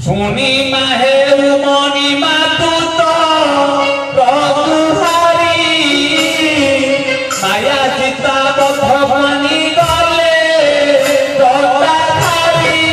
सुनी महेर मणि मातुत प्रभुहारी माया चिता बनी गले दत्ताधारी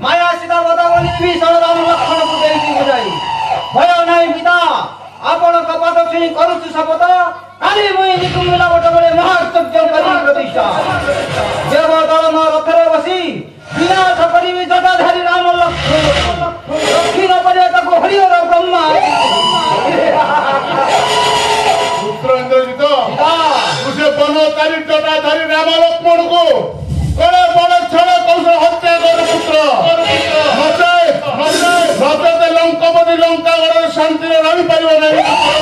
माया सीता बतावली भीषण राम लक्ष्मण को देई बुझाई भय नाही पिता आपण कपाट छुई करूछु शपथ काली मुई निकुमिला बट बळे महायज्ञ करी प्रतिष्ठा देव दल न रथरे बसी विनाश करिवि जटाधारी राम लक्ष्मण दक्षिण पर्यटक को हरिहर ब्रह्मा पुत्र इंद्रजित उसे बनोतारी जटाधारी राम लक्ष्मण को करे बड़े छड़े कौशल हत्या कर पुत्र नचते लंकापति लंका गढ़ शांति रही पार नहीं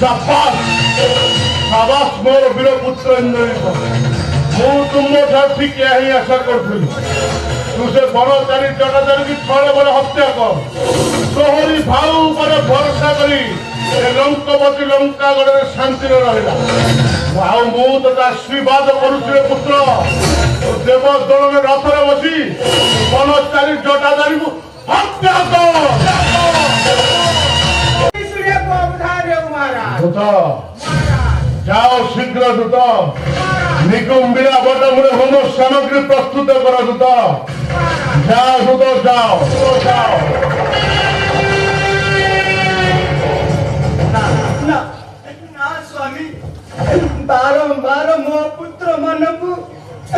शाबाश शाबाश मोर वीर पुत्र इंद्रजित मु तुम ठीक यही आशा करी तू से बनचारी जटाचारी की थोड़े बड़े हत्या कर तोहरी भाऊ पर भरोसा करी लंकपति लंका गड़े शांति रहा मु तो आशीर्वाद करुचे पुत्र देव दल रथर बसी बनचारी जटाचारी को हत्या कर जाओ शीघ्र दूत निकुंबिला बट मुड़े होम सामग्री प्रस्तुत कर दूत जाओ दूत जाओ जाओ स्वामी बारंबार मो पुत्र मन को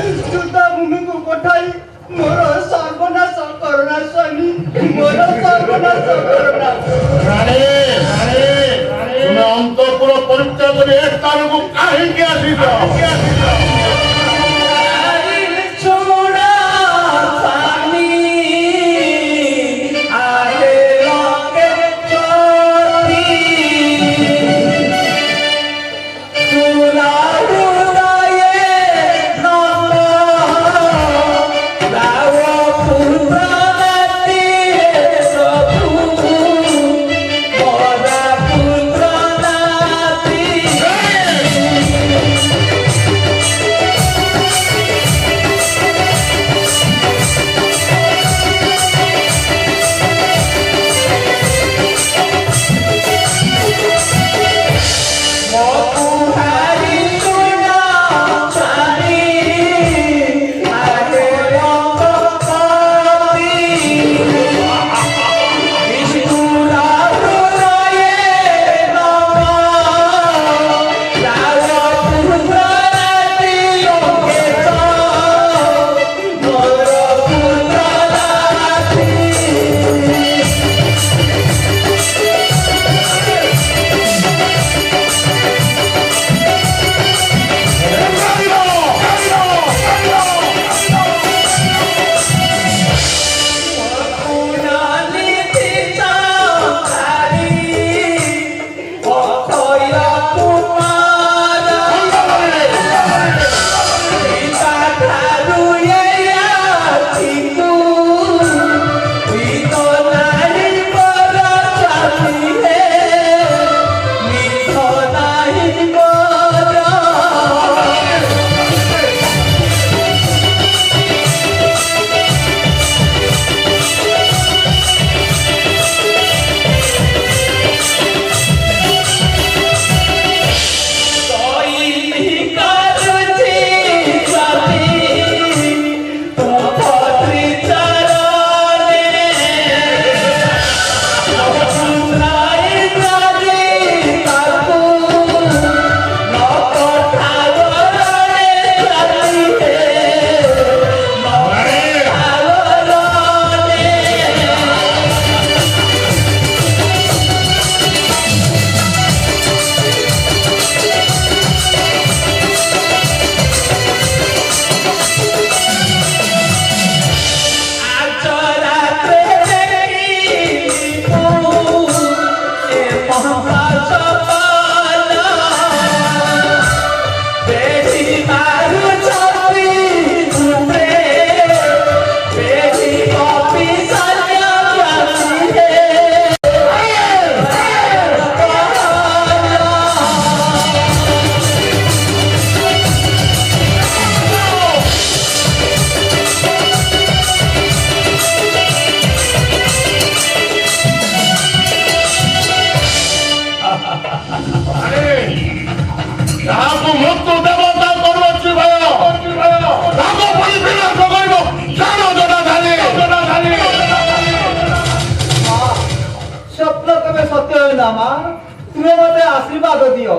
युद्ध भूमि को पठाई मोर सर्वनाश करना स्वामी मोर सर्वनाश करना रानी रानी तुम्हें अंतपुर परीक्षा कर स्थान को कहीं तुम्हें मत आशीर्वाद दियो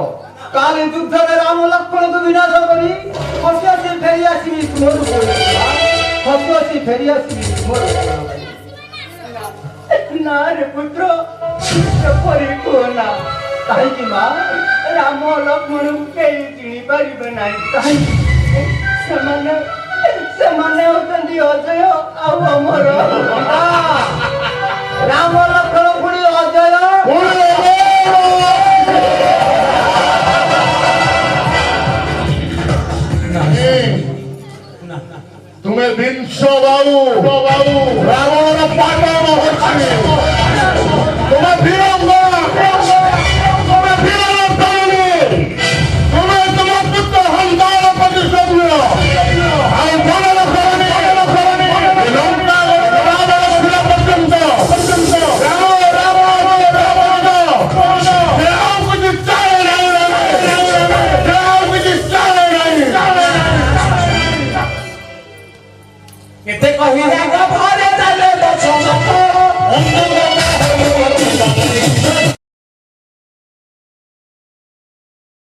काली युद्ध में राम लक्ष्मण को विनाश करी हसी हसी फेरी आसबि तुमर हसी हसी फेरी आसबि ना रे पुत्र परी को ना कहीं माँ राम लक्ष्मण को कहीं चिनी पारिबे नाही कहीं ସେମାନେ ହଉଛନ୍ତି ଅଜୟ ଆଉ ଅମର ରାମ ଲକ୍ଷ୍ମଣ ପୁଣି ଅଜୟ ସେ କହିଲା ଘରେ ଚାଲେ ଦଶ